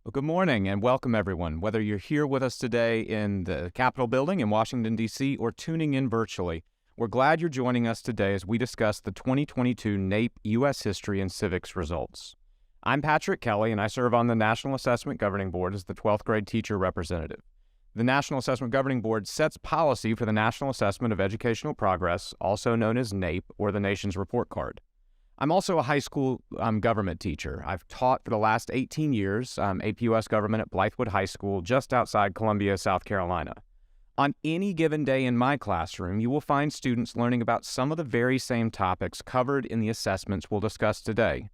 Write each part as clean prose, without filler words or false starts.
Well, good morning and welcome, everyone. Whether you're here with us today in the Capitol building in Washington, D.C., or tuning in virtually, we're glad you're joining us today as we discuss the 2022 NAEP U.S. History and Civics results. I'm Patrick Kelly, and I serve on the National Assessment Governing Board as the 12th grade teacher representative. The National Assessment Governing Board sets policy for the National Assessment of Educational Progress, also known as NAEP, or the nation's report card. I'm also a high school government teacher. I've taught for the last 18 years APUS government at Blythewood High School just outside Columbia, South Carolina. On any given day in my classroom, you will find students learning about some of the very same topics covered in the assessments we'll discuss today.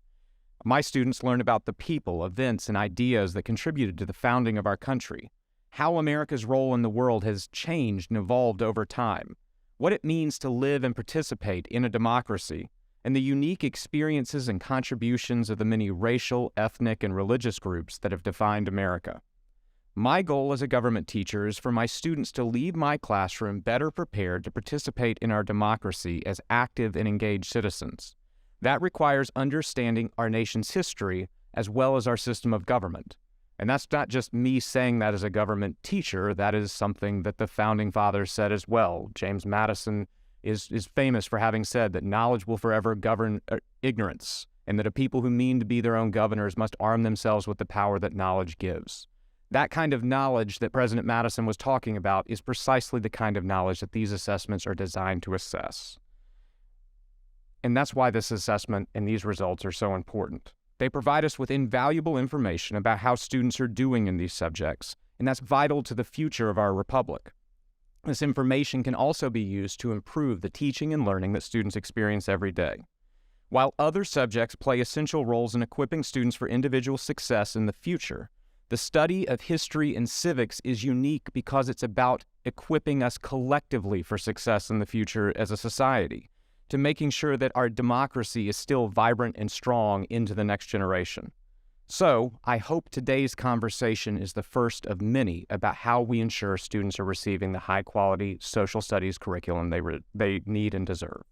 My students learn about the people, events, and ideas that contributed to the founding of our country, how America's role in the world has changed and evolved over time, what it means to live and participate in a democracy, and the unique experiences and contributions of the many racial, ethnic, and religious groups that have defined America. My goal as a government teacher is for my students to leave my classroom better prepared to participate in our democracy as active and engaged citizens. That requires understanding our nation's history as well as our system of government. And that's not just me saying that as a government teacher, that is something that the Founding Fathers said as well. James Madison is famous for having said that knowledge will forever govern ignorance, and that a people who mean to be their own governors must arm themselves with the power that knowledge gives. That kind of knowledge that President Madison was talking about is precisely the kind of knowledge that these assessments are designed to assess. And that's why this assessment and these results are so important. They provide us with invaluable information about how students are doing in these subjects, and that's vital to the future of our republic. This information can also be used to improve the teaching and learning that students experience every day. While other subjects play essential roles in equipping students for individual success in the future, the study of history and civics is unique because it's about equipping us collectively for success in the future as a society, to making sure that our democracy is still vibrant and strong into the next generation. So, I hope today's conversation is the first of many about how we ensure students are receiving the high-quality social studies curriculum they need and deserve.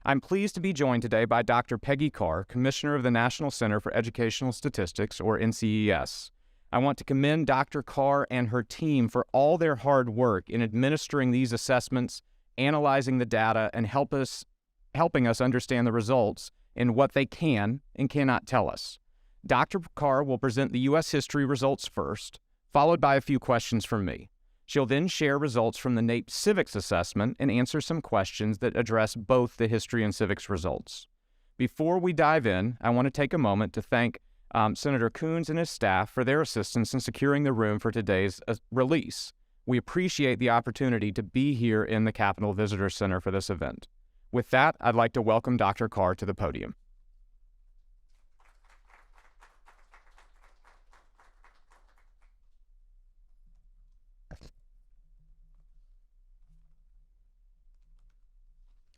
I'm pleased to be joined today by Dr. Peggy Carr, Commissioner of the National Center for Educational Statistics, or NCES. I want to commend Dr. Carr and her team for all their hard work in administering these assessments, analyzing the data, and helping us understand the results and what they can and cannot tell us. Dr. Carr will present the U.S. history results first, followed by a few questions from me. She'll then share results from the NAEP Civics assessment and answer some questions that address both the history and civics results. Before we dive in, I want to take a moment to thank Senator Coons and his staff for their assistance in securing the room for today's release. We appreciate the opportunity to be here in the Capitol Visitor Center for this event. With that, I'd like to welcome Dr. Carr to the podium.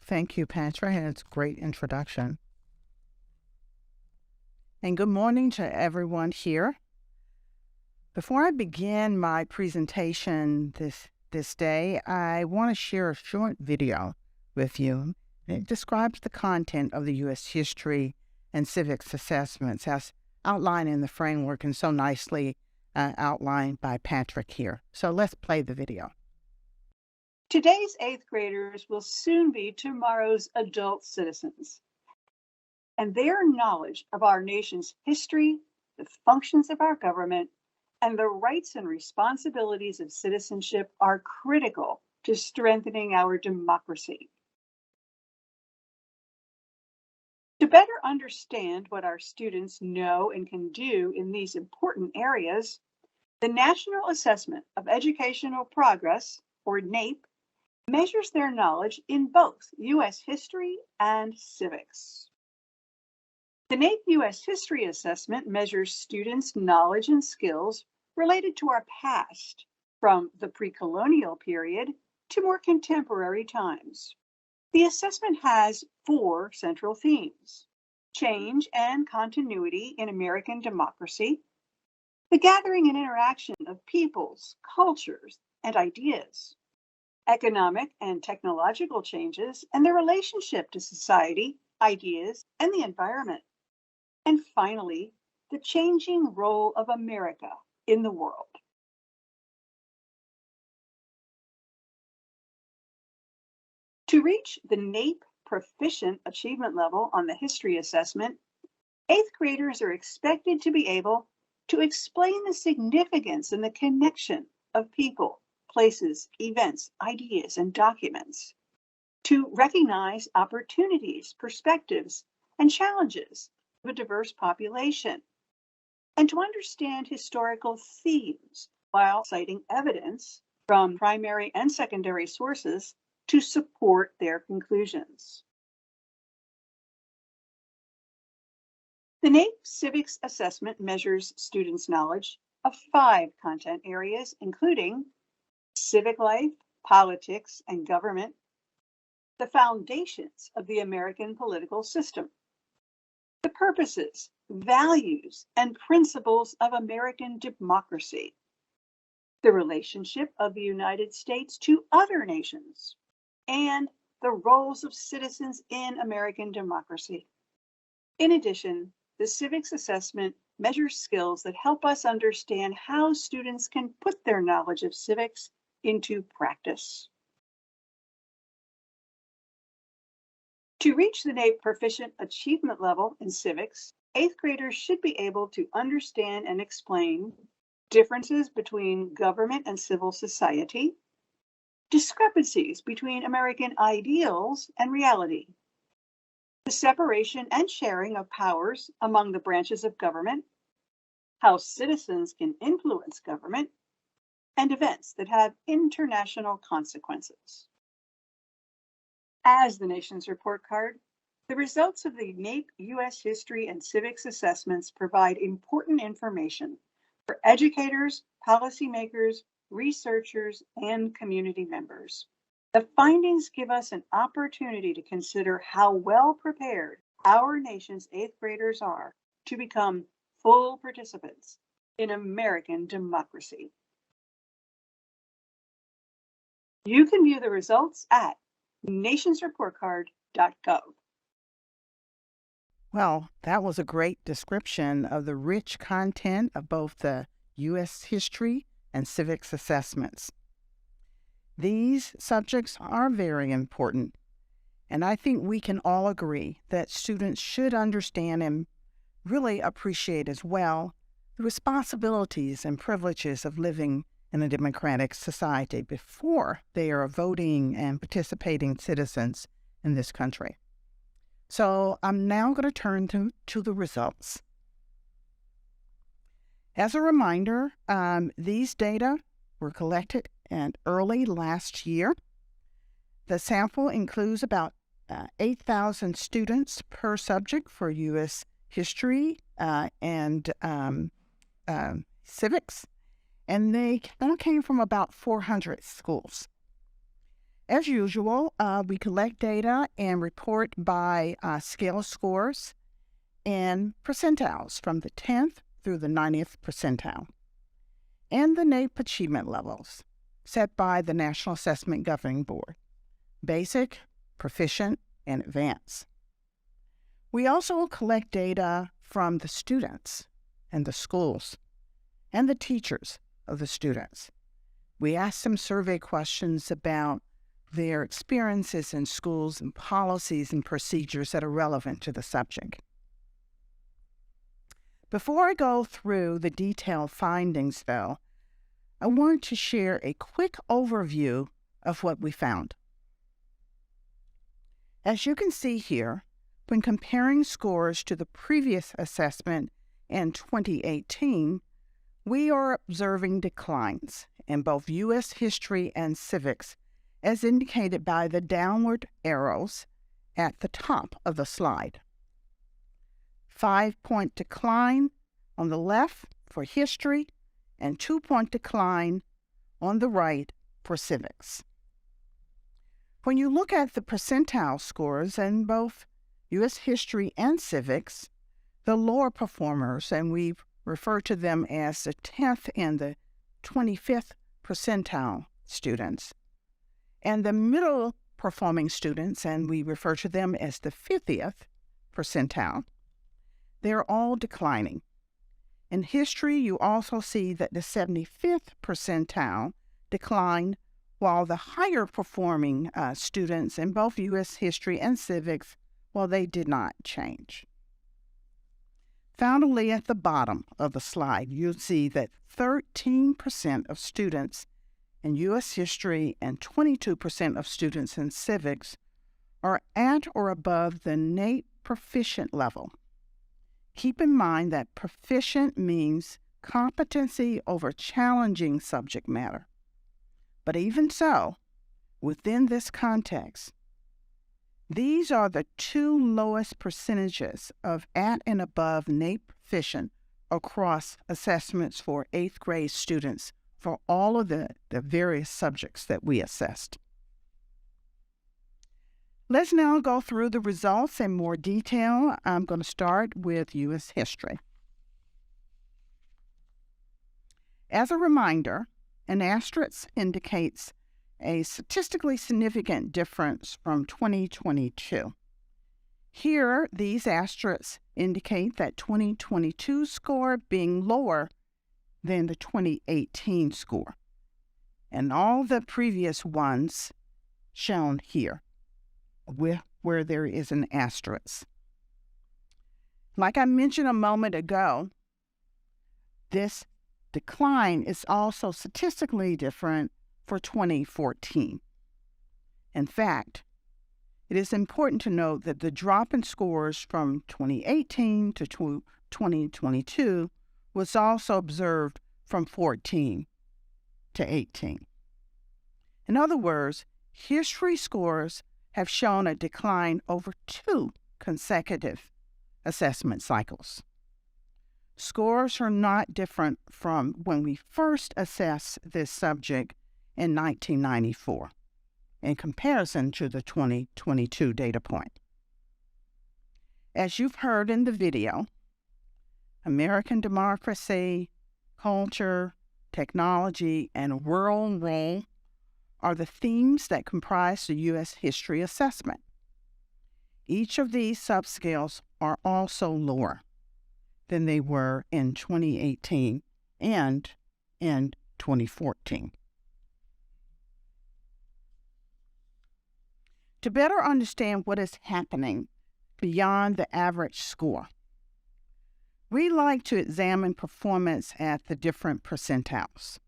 Thank you, Patrick. That's a great introduction. And good morning to everyone here. Before I begin my presentation this day, I want to share a short video with you. It describes the content of the U.S. history and civics assessments as outlined in the framework and so nicely outlined by Patrick here. So let's play the video. Today's 8th graders will soon be tomorrow's adult citizens, and their knowledge of our nation's history, the functions of our government, and the rights and responsibilities of citizenship are critical to strengthening our democracy. To better understand what our students know and can do in these important areas, the National Assessment of Educational Progress, or NAEP, measures their knowledge in both U.S. history and civics. The NAEP U.S. History Assessment measures students' knowledge and skills related to our past, from the pre-colonial period to more contemporary times. The assessment has 4 central themes: change and continuity in American democracy, the gathering and interaction of peoples, cultures, and ideas, economic and technological changes and their relationship to society, ideas, and the environment. And finally, the changing role of America in the world. To reach the NAEP Proficient Achievement Level on the history assessment, eighth graders are expected to be able to explain the significance and the connection of people, places, events, ideas, and documents, to recognize opportunities, perspectives, and challenges of a diverse population, and to understand historical themes while citing evidence from primary and secondary sources to support their conclusions. The NAEP Civics Assessment measures students' knowledge of 5 content areas, including civic life, politics, and government, the foundations of the American political system, the purposes, values, and principles of American democracy, the relationship of the United States to other nations, and the roles of citizens in American democracy. In addition, the civics assessment measures skills that help us understand how students can put their knowledge of civics into practice. To reach the NAEP Proficient Achievement Level in civics, eighth graders should be able to understand and explain differences between government and civil society, discrepancies between American ideals and reality, the separation and sharing of powers among the branches of government, how citizens can influence government, and events that have international consequences. As the nation's report card, the results of the NAEP U.S. History and Civics assessments provide important information for educators, policymakers, researchers, and community members. The findings give us an opportunity to consider how well prepared our nation's eighth graders are to become full participants in American democracy. You can view the results at nationsreportcard.gov. Well, that was a great description of the rich content of both the U.S. history and civics assessments. These subjects are very important, and I think we can all agree that students should understand and really appreciate as well the responsibilities and privileges of living in a democratic society before they are voting and participating citizens in this country. So I'm now going to turn to the results. As a reminder, these data were collected early last year. The sample includes about 8,000 students per subject for U.S. history and civics, and they all came from about 400 schools. As usual, we collect data and report by scale scores and percentiles from the 10th through the 90th percentile, and the NAEP achievement levels set by the National Assessment Governing Board: basic, proficient, and advanced. We also collect data from the students and the schools and the teachers of the students. We ask them survey questions about their experiences in schools and policies and procedures that are relevant to the subject. Before I go through the detailed findings, though, I want to share a quick overview of what we found. As you can see here, when comparing scores to the previous assessment in 2018, we are observing declines in both U.S. history and civics, as indicated by the downward arrows at the top of the slide. 5-point decline on the left for history and 2-point decline on the right for civics. When you look at the percentile scores in both U.S. history and civics, the lower performers, and we refer to them as the 10th and the 25th percentile students, and the middle performing students, and we refer to them as the 50th percentile, they're all declining. In history, you also see that the 75th percentile declined, while the higher performing students in both U.S. history and civics, well, they did not change. Finally, at the bottom of the slide, you'll see that 13% of students in U.S. history and 22% of students in civics are at or above the NAEP proficient level. Keep in mind that proficient means competency over challenging subject matter. But even so, within this context, these are the two lowest percentages of at and above NAEP proficient across assessments for 8th grade students for all of the various subjects that we assessed. Let's now go through the results in more detail. I'm going to start with U.S. history. As a reminder, an asterisk indicates a statistically significant difference from 2022. Here, these asterisks indicate that 2022 score being lower than the 2018 score, and all the previous ones shown here, where there is an asterisk. Like I mentioned a moment ago, this decline is also statistically different for 2014. In fact, it is important to note that the drop in scores from 2018 to 2022 was also observed from 14 to 18. In other words, history scores have shown a decline over 2 consecutive assessment cycles. Scores are not different from when we first assessed this subject in 1994 in comparison to the 2022 data point. As you've heard in the video, American democracy, culture, technology, and rural role are the themes that comprise the U.S. history assessment. Each of these subscales are also lower than they were in 2018 and in 2014. To better understand what is happening beyond the average score, we like to examine performance at the different percentiles,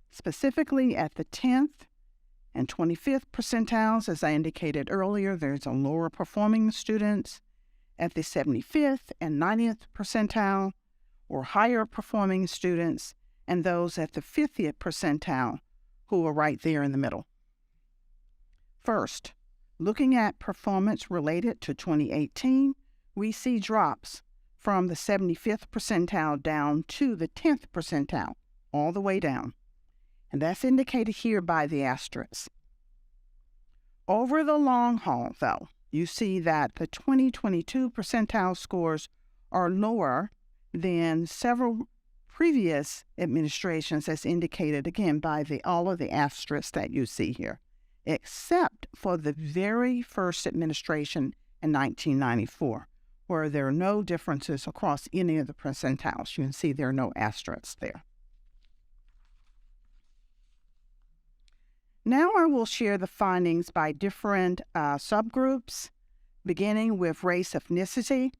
specifically at the 10th and 25th percentiles. As I indicated earlier, there's a lower performing students at the 75th and 90th percentile, or higher performing students, and those at the 50th percentile, who are right there in the middle. First, looking at performance related to 2018, we see drops from the 75th percentile down to the 10th percentile, all the way down. And that's indicated here by the asterisk. Over the long haul, though, you see that the 2022 percentile scores are lower than several previous administrations, as indicated again by all of the asterisks that you see here, except for the very first administration in 1994, where there are no differences across any of the percentiles. You can see there are no asterisks there. Now I will share the findings by different subgroups, beginning with race ethnicity.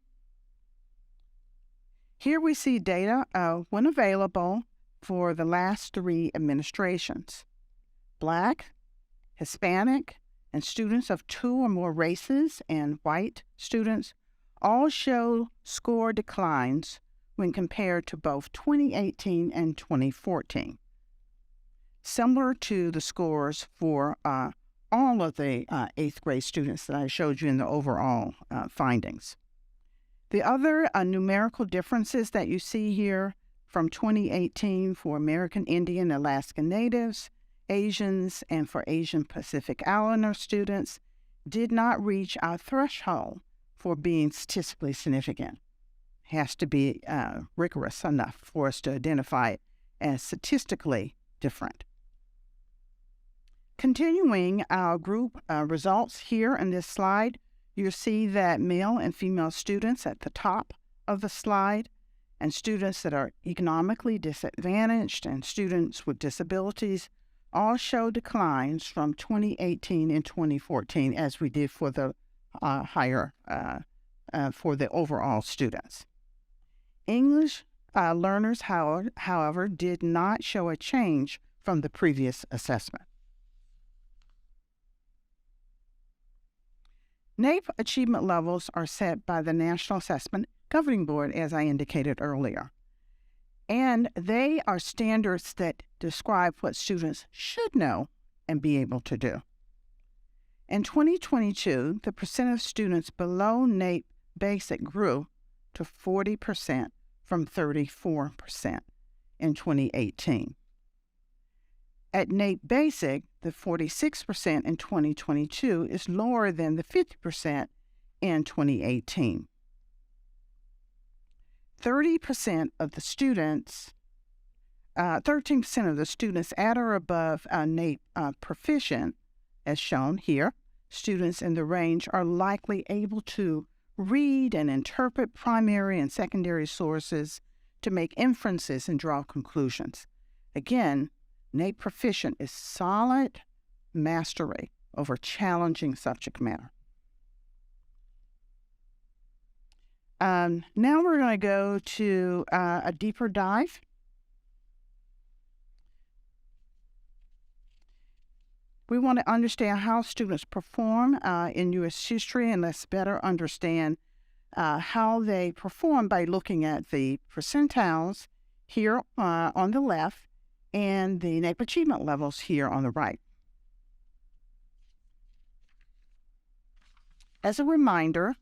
Here we see data, when available, for the last 3 administrations. Black, Hispanic, and students of 2 or more races, and white students all show score declines when compared to both 2018 and 2014. Similar to the scores for all of the 8th grade students that I showed you in the overall findings. The other numerical differences that you see here from 2018 for American Indian, Alaska Natives, Asians, and for Asian Pacific Islander students did not reach our threshold for being statistically significant. It has to be rigorous enough for us to identify it as statistically different. Continuing our group results here in this slide, you see that male and female students at the top of the slide, and students that are economically disadvantaged and students with disabilities all show declines from 2018 and 2014 as we did for the for the overall students. English learners, however, did not show a change from the previous assessment. NAEP achievement levels are set by the National Assessment Governing Board, as I indicated earlier. And they are standards that describe what students should know and be able to do. In 2022, the percent of students below NAEP Basic grew to 40% from 34% in 2018. At NAEP Basic, the 46% in 2022 is lower than the 50% in 2018. 13% of the students at or above NAEP proficient, as shown here, students in the range are likely able to read and interpret primary and secondary sources to make inferences and draw conclusions. Again, NAEP proficient is solid mastery over challenging subject matter. Now we're going to go to a deeper dive. We want to understand how students perform in U.S. history, and let's better understand how they perform by looking at the percentiles here on the left and the NAEP achievement levels here on the right. As a reminder,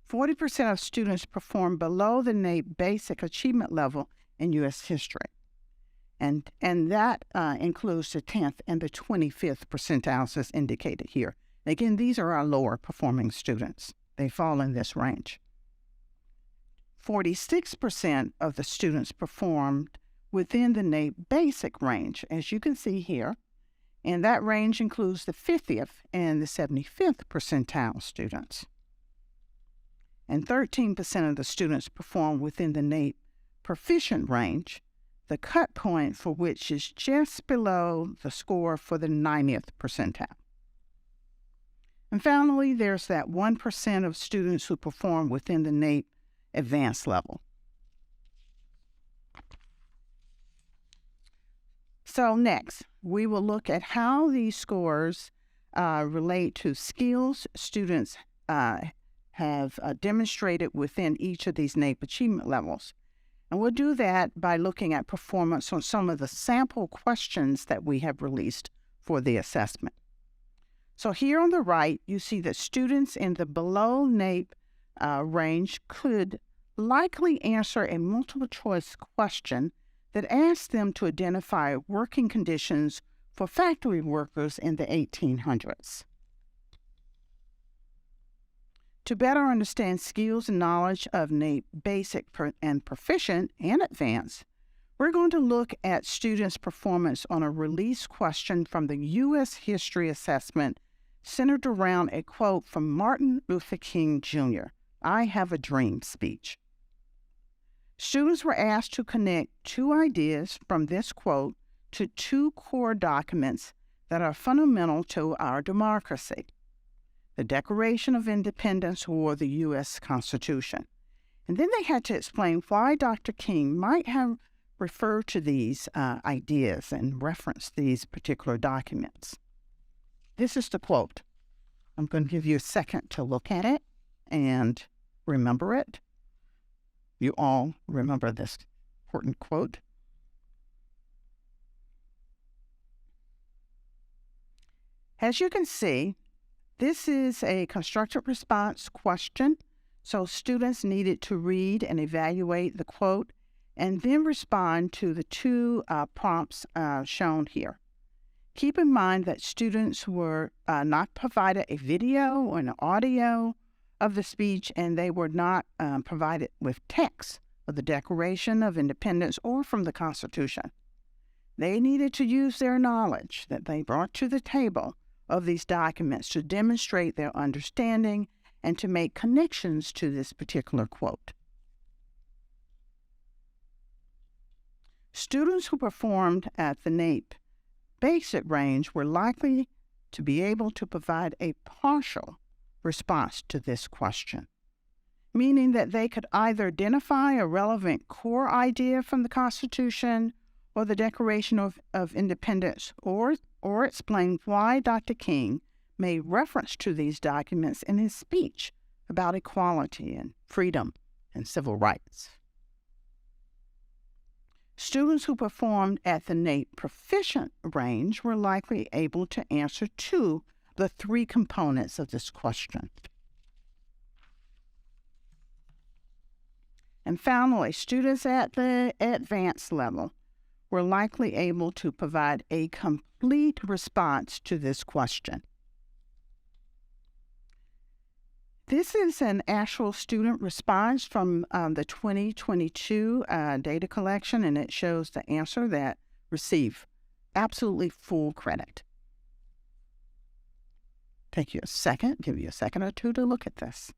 40% of students perform below the NAEP basic achievement level in U.S. history. And that includes the 10th and the 25th percentiles as indicated here. Again, these are our lower performing students. They fall in this range. 46% of the students performed within the NAEP basic range, as you can see here, and that range includes the 50th and the 75th percentile students. And 13% of the students perform within the NAEP proficient range, the cut point for which is just below the score for the 90th percentile. And finally, there's that 1% of students who perform within the NAEP advanced level. So next, we will look at how these scores relate to skills students have demonstrated within each of these NAEP achievement levels. And we'll do that by looking at performance on some of the sample questions that we have released for the assessment. So here on the right, you see that students in the below NAEP range could likely answer a multiple choice question that asks them to identify working conditions for factory workers in the 1800s. To better understand skills and knowledge of NAEP Basic and Proficient and Advanced, we're going to look at students' performance on a release question from the U.S. History Assessment centered around a quote from Martin Luther King Jr., "I have a dream" speech. Students were asked to connect two ideas from this quote to two core documents that are fundamental to our democracy: the Declaration of Independence or the U.S. Constitution. And then they had to explain why Dr. King might have referred to these ideas and referenced these particular documents. This is the quote. I'm going to give you a second to look at it and remember it. You all remember this important quote. As you can see, this is a constructed response question, so students needed to read and evaluate the quote and then respond to the two prompts shown here. Keep in mind that students were not provided a video or an audio of the speech, and they were not provided with text of the Declaration of Independence or from the Constitution. They needed to use their knowledge that they brought to the table of these documents to demonstrate their understanding and to make connections to this particular quote. Students who performed at the NAEP basic range were likely to be able to provide a partial response to this question, meaning that they could either identify a relevant core idea from the Constitution or the Declaration of Independence, or explain why Dr. King made reference to these documents in his speech about equality and freedom and civil rights. Students who performed at the NAEP proficient range were likely able to answer two of the three components of this question. And finally, students at the advanced level were likely able to provide a complete response to this question. This is an actual student response from the 2022 data collection, and it shows the answer that received absolutely full credit. Give you a second or two to look at this.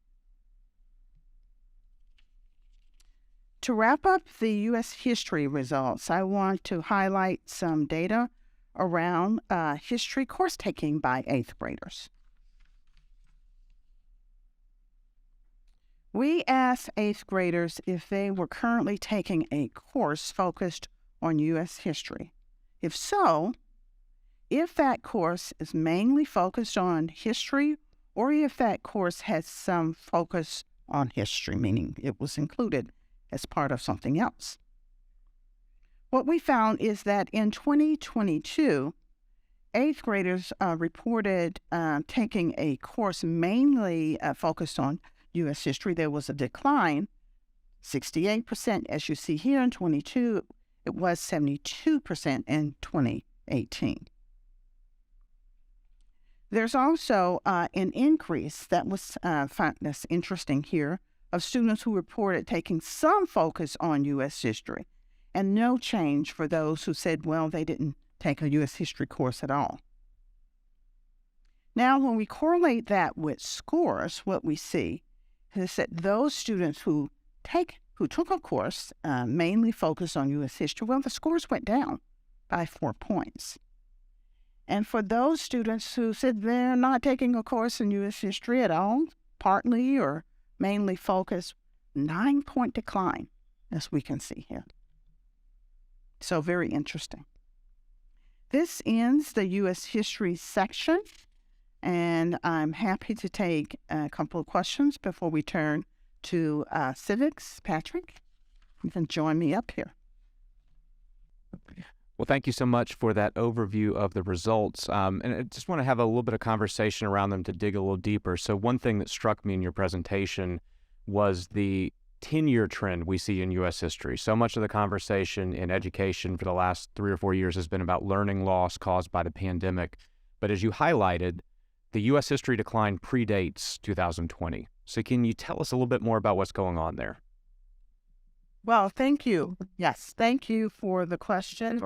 To wrap up the U.S. history results, I want to highlight some data around history course taking by 8th graders. We asked 8th graders if they were currently taking a course focused on U.S. history. If so, if that course is mainly focused on history, or if that course has some focus on history, meaning it was included as part of something else. What we found is that in 2022, 8th graders reported taking a course mainly focused on U.S. history. There was a decline, 68%, as you see here in 22. It was 72% in 2018. There's also an increase that was that's interesting here of students who reported taking some focus on U.S. history, and no change for those who said, well, they didn't take a U.S. history course at all. Now, when we correlate that with scores, what we see is that those students who took a course mainly focused on U.S. history, well, the scores went down by 4 points. And for those students who said they're not taking a course in U.S. history at all, partly or mainly focused, 9-point decline, as we can see here. So very interesting. This ends the U.S. history section, and I'm happy to take a couple of questions before we turn to civics. Patrick, you can join me up here. Well, thank you so much for that overview of the results. And I just want to have a little bit of conversation around them to dig a little deeper. So one thing that struck me in your presentation was the 10-year trend we see in U.S. history. So much of the conversation in education for the last 3 or 4 years has been about learning loss caused by the pandemic. But as you highlighted, the U.S. history decline predates 2020. So can you tell us a little bit more about what's going on there? Well, thank you. Yes, thank you for the question.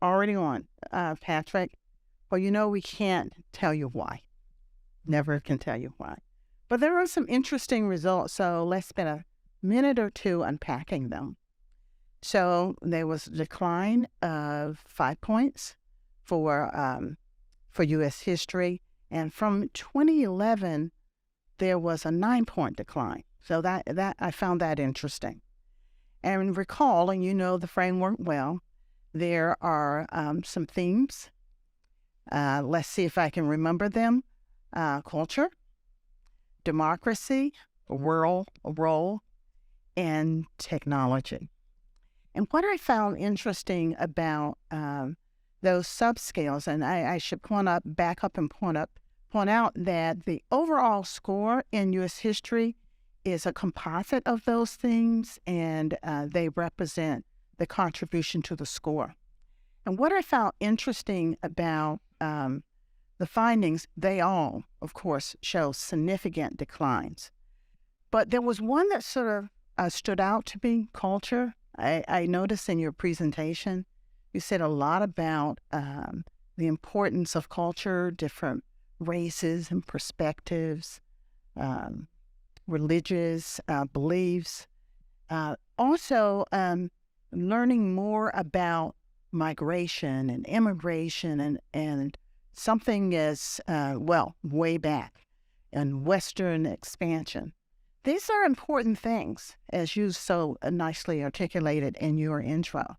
Already on, Patrick. Well, we can't tell you why. Never can tell you why. But there are some interesting results, so let's spend a minute or two unpacking them. So there was a decline of 5 points for U.S. history, and from 2011 there was a 9-point decline. So that I found that interesting. And recall, and you know the framework well, there are some themes. Let's see if I can remember them. Culture, democracy, role, and technology. And what I found interesting about those subscales, and I should back up and point out that the overall score in U.S. history is a composite of those themes, and they represent the contribution to the score. And what I found interesting about the findings, they all, of course, show significant declines. But there was one that sort of stood out to me, culture. I noticed in your presentation, you said a lot about the importance of culture, different races and perspectives, religious beliefs. Also, learning more about migration and immigration and something as, way back and Western expansion. These are important things, as you so nicely articulated in your intro.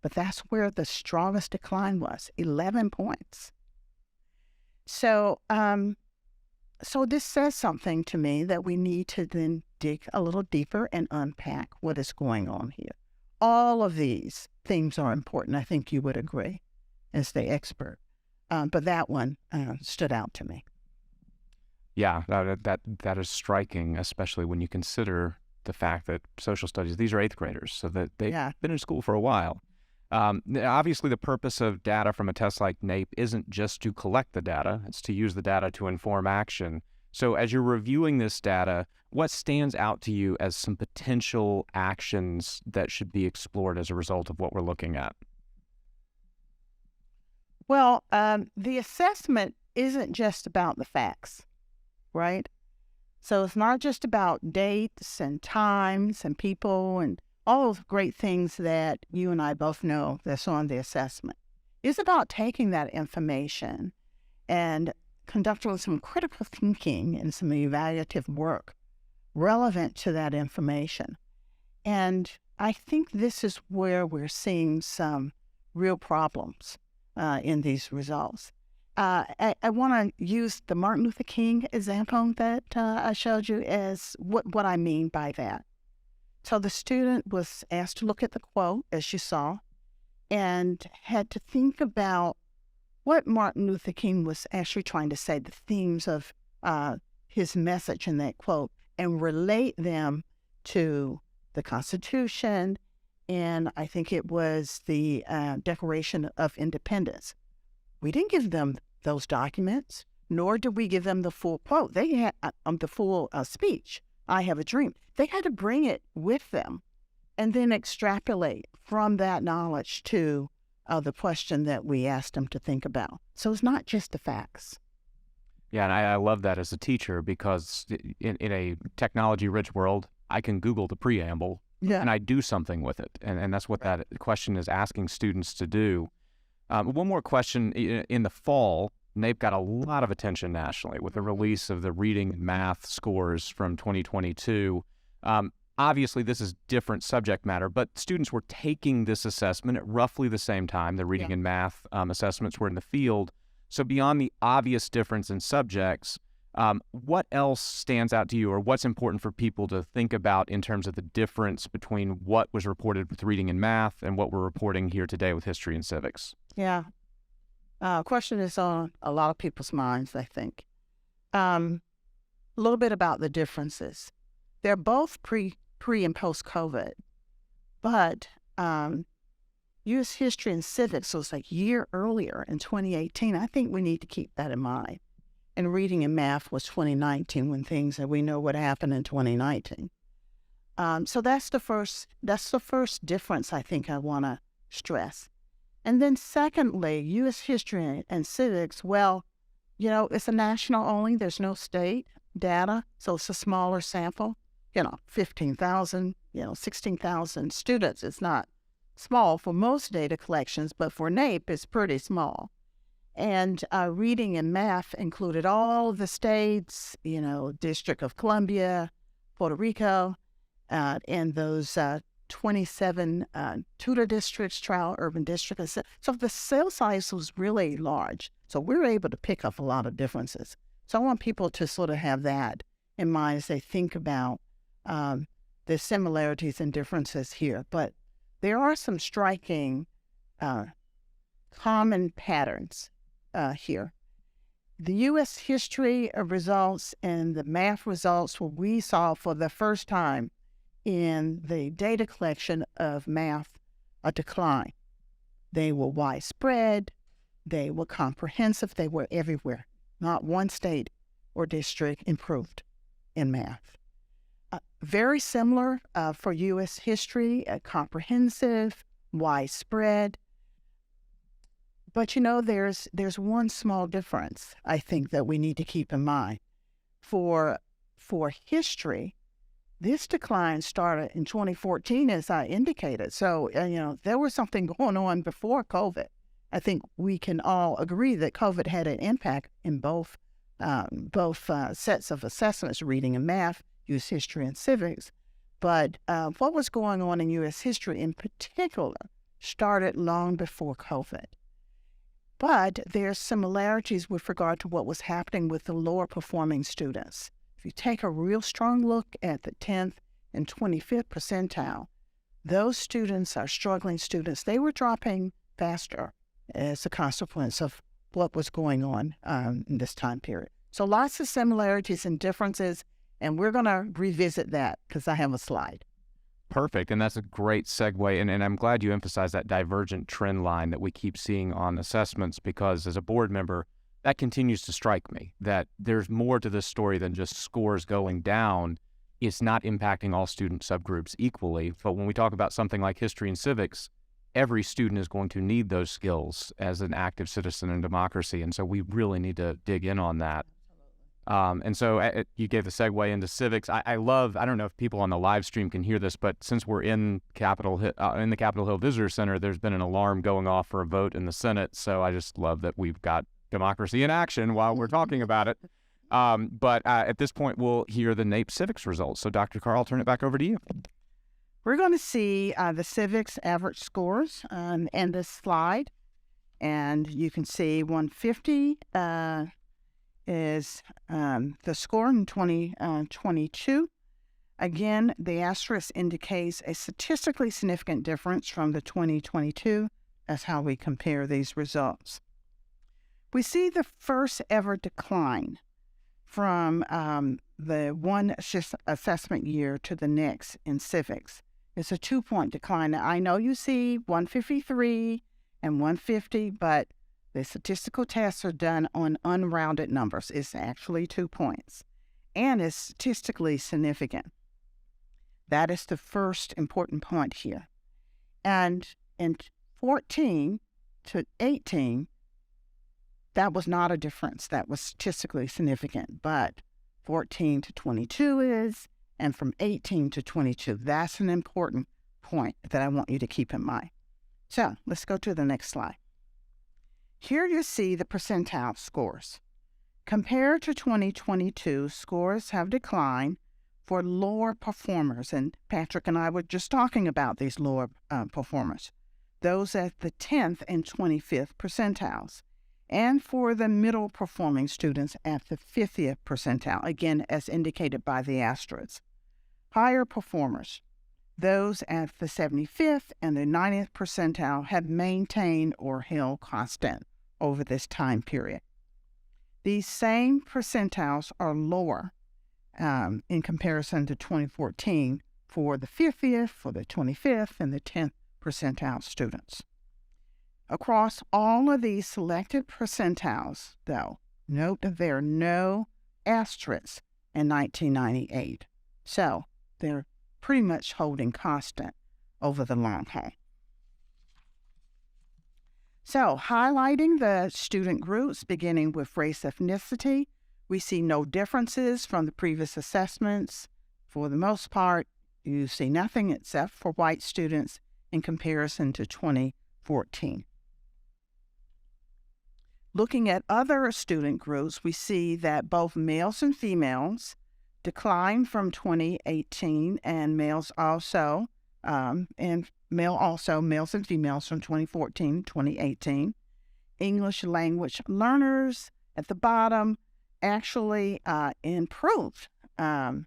But that's where the strongest decline was, 11 points. So, so this says something to me that we need to then dig a little deeper and unpack what is going on here. All of these themes are important. I think you would agree as the expert. But that one stood out to me. Yeah, that is striking, especially when you consider the fact that social studies, these are eighth graders, so that they've been in school for a while. Obviously, the purpose of data from a test like NAEP isn't just to collect the data, it's to use the data to inform action. So as you're reviewing this data, what stands out to you as some potential actions that should be explored as a result of what we're looking at? Well, the assessment isn't just about the facts, right? So it's not just about dates and times and people and all those great things that you and I both know that's on the assessment. It's about taking that information and conducting some critical thinking and some evaluative work relevant to that information. And I think this is where we're seeing some real problems in these results. I want to use the Martin Luther King example that I showed you as what I mean by that. So the student was asked to look at the quote, as you saw, and had to think about what Martin Luther King was actually trying to say, the themes of his message in that quote, and relate them to the Constitution, and I think it was the Declaration of Independence. We didn't give them those documents, nor did we give them the full quote. They had the full speech, I Have a Dream. They had to bring it with them and then extrapolate from that knowledge to the question that we asked them to think about. So it's not just the facts. Yeah, and I love that as a teacher because in a technology-rich world, I can Google the preamble and I do something with it. And that's what that question is asking students to do. One more question. In the fall, NAEP got a lot of attention nationally with the release of the reading and math scores from 2022. Obviously, this is different subject matter, but students were taking this assessment at roughly the same time. The reading and math assessments were in the field. So beyond the obvious difference in subjects, what else stands out to you, or what's important for people to think about in terms of the difference between what was reported with reading and math and what we're reporting here today with history and civics? Yeah. Question is on a lot of people's minds, I think. A little bit about the differences. They're both pre and post-COVID, but U.S. history and civics was like a year earlier in 2018. I think we need to keep that in mind. And reading and math was 2019 when things that we know what happened in 2019. So that's the first difference I think I want to stress. And then secondly, U.S. history and civics, well, it's a national only. There's no state data, so it's a smaller sample. 15,000, 16,000 students. It's not small for most data collections, but for NAEP, it's pretty small. And reading and math included all the states, District of Columbia, Puerto Rico, and those 27 tutor districts, trial urban districts. So the cell size was really large. So we were able to pick up a lot of differences. So I want people to sort of have that in mind as they think about the similarities and differences here. But there are some striking common patterns here. The U.S. history results and the math results, what we saw for the first time in the data collection of math, a decline. They were widespread, they were comprehensive, they were everywhere. Not one state or district improved in math. Very similar for U.S. history, comprehensive, widespread. But there's one small difference I think that we need to keep in mind. For history, This decline started in 2014, as I indicated. So, there was something going on before COVID. I think we can all agree that COVID had an impact in both sets of assessments, reading and math, U.S. history and civics. But what was going on in U.S. history in particular started long before COVID. But there's similarities with regard to what was happening with the lower performing students. If you take a real strong look at the 10th and 25th percentile, those students are struggling students. They were dropping faster as a consequence of what was going on in this time period. So lots of similarities and differences, and we're going to revisit that because I have a slide. Perfect. And that's a great segue. And I'm glad you emphasized that divergent trend line that we keep seeing on assessments, because as a board member, that continues to strike me that there's more to this story than just scores going down. It's not impacting all student subgroups equally. But when we talk about something like history and civics, every student is going to need those skills as an active citizen in democracy. And so we really need to dig in on that. And so you gave the segue into civics. I don't know if people on the live stream can hear this, but since we're in the Capitol Hill Visitor Center, there's been an alarm going off for a vote in the Senate. So I just love that we've got democracy in action while we're talking about it. But at this point, we'll hear the NAEP civics results. So Dr. Carr, I'll turn it back over to you. We're going to see the civics average scores in this slide. And you can see 150 is the score in 2022. Again, the asterisk indicates a statistically significant difference from the 2022. That's how we compare these results. We see the first ever decline from the one assessment year to the next in civics. It's a 2-point decline. Now, I know you see 153 and 150, but the statistical tests are done on unrounded numbers. It's actually 2 points, and it's statistically significant. That is the first important point here. And in 14 to 18, that was not a difference that was statistically significant, but 14 to 22 is, and from 18 to 22, that's an important point that I want you to keep in mind. So let's go to the next slide. Here you see the percentile scores. Compared to 2022, scores have declined for lower performers, and Patrick and I were just talking about these lower performers, those at the 10th and 25th percentiles, and for the middle performing students at the 50th percentile, again, as indicated by the asterisks. Higher performers, those at the 75th and the 90th percentile, have maintained or held constant over this time period. These same percentiles are lower in comparison to 2014 for the 50th, for the 25th, and the 10th percentile students. Across all of these selected percentiles, though, note that there are no asterisks in 1998. So they're pretty much holding constant over the long haul. So, highlighting the student groups, beginning with race ethnicity, we see no differences from the previous assessments. For the most part, you see nothing except for white students in comparison to 2014. Looking at other student groups, we see that both males and females decline from 2018, and males and females from 2014, 2018. English language learners at the bottom actually improved from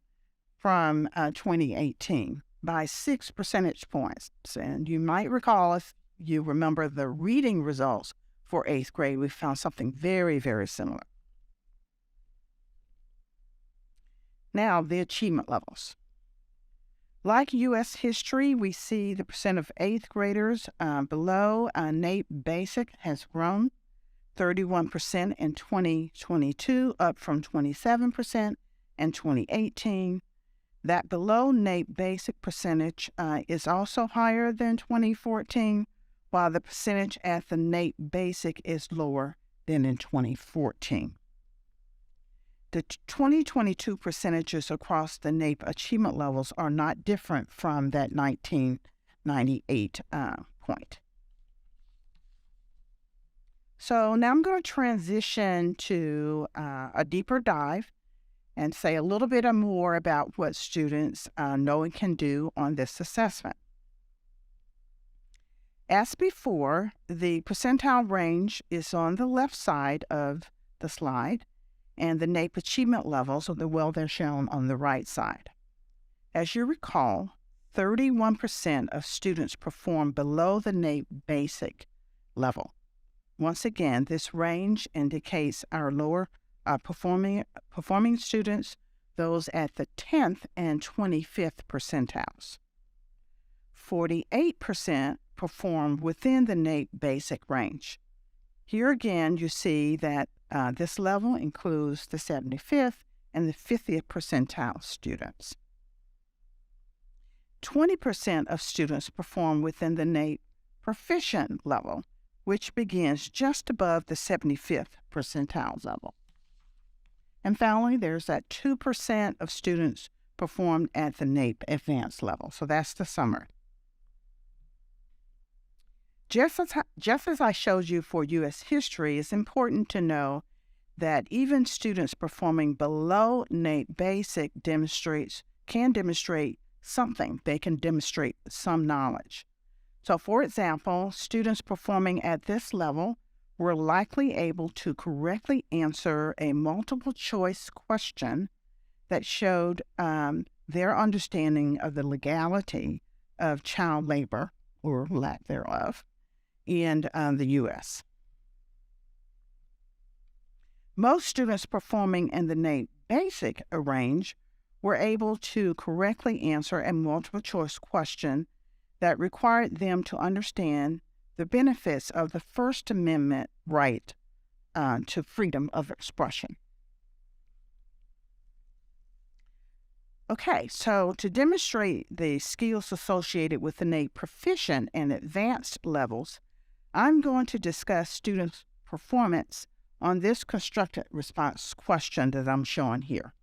2018 by 6 percentage points. And you might recall, if you remember the reading results for 8th grade, we found something very, very similar. Now, the achievement levels. Like U.S. history, we see the percent of 8th graders below NAEP Basic has grown 31% in 2022, up from 27% in 2018. That below NAEP Basic percentage is also higher than 2014, while the percentage at the NAEP Basic is lower than in 2014. The 2022 percentages across the NAEP achievement levels are not different from that 1998 point. So now I'm going to transition to a deeper dive and say a little bit more about what students know and can do on this assessment. As before, the percentile range is on the left side of the slide, and the NAEP achievement levels, they're shown on the right side. As you recall, 31% of students perform below the NAEP basic level. Once again, this range indicates our lower performing students, those at the 10th and 25th percentiles. 48% perform within the NAEP basic range. Here again, you see that this level includes the 75th and the 50th percentile students. 20% of students perform within the NAEP proficient level, which begins just above the 75th percentile level. And finally, there's that 2% of students performed at the NAEP advanced level. So that's the summary. Just as I showed you for U.S. history, it's important to know that even students performing below NAEP basic can demonstrate something. They can demonstrate some knowledge. So, for example, students performing at this level were likely able to correctly answer a multiple choice question that showed their understanding of the legality of child labor, or lack thereof, in the U.S. Most students performing in the NAEP basic range were able to correctly answer a multiple choice question that required them to understand the benefits of the First Amendment right to freedom of expression. Okay, so to demonstrate the skills associated with the NAEP proficient and advanced levels, I'm going to discuss students' performance on this constructed response question that I'm showing here.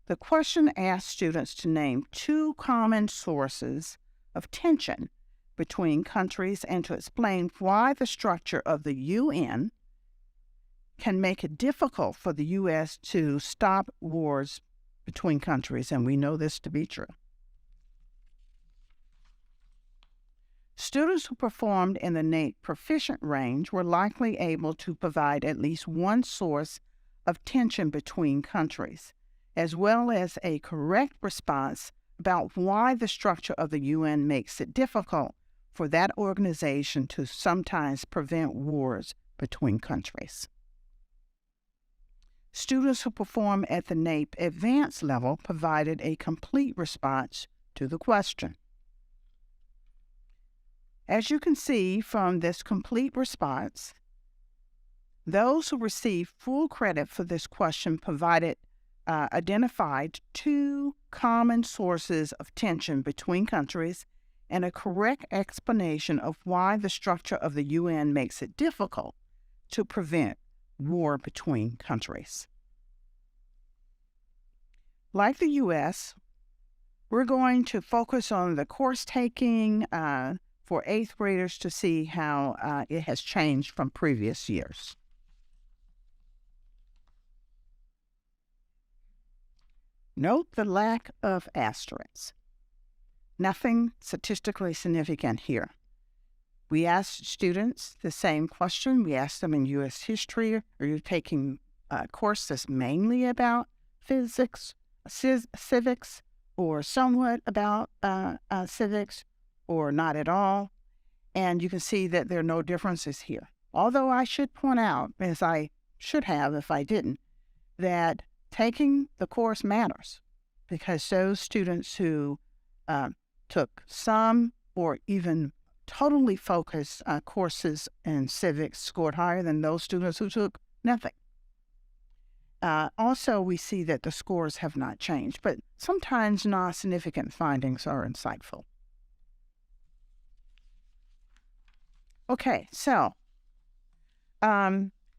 The question asks students to name two common sources of tension between countries and to explain why the structure of the UN can make it difficult for the U.S. to stop wars between countries, and we know this to be true. Students who performed in the NAEP proficient range were likely able to provide at least one source of tension between countries, as well as a correct response about why the structure of the UN makes it difficult for that organization to sometimes prevent wars between countries. Students who perform at the NAEP advanced level provided a complete response to the question. As you can see from this complete response, those who received full credit for this question identified two common sources of tension between countries and a correct explanation of why the structure of the UN makes it difficult to prevent war between countries. Like the U.S., we're going to focus on the course taking for 8th graders to see how it has changed from previous years. Note the lack of asterisks. Nothing statistically significant here. We asked students the same question. We asked them in U.S. history, are you taking a course that's mainly about physics, civics, or somewhat about civics, or not at all? And you can see that there are no differences here. Although I should point out, as I should have if I didn't, that taking the course matters, because those students who took some or even totally focused courses in civics scored higher than those students who took nothing. Also, we see that the scores have not changed, but sometimes non-significant findings are insightful. Okay, so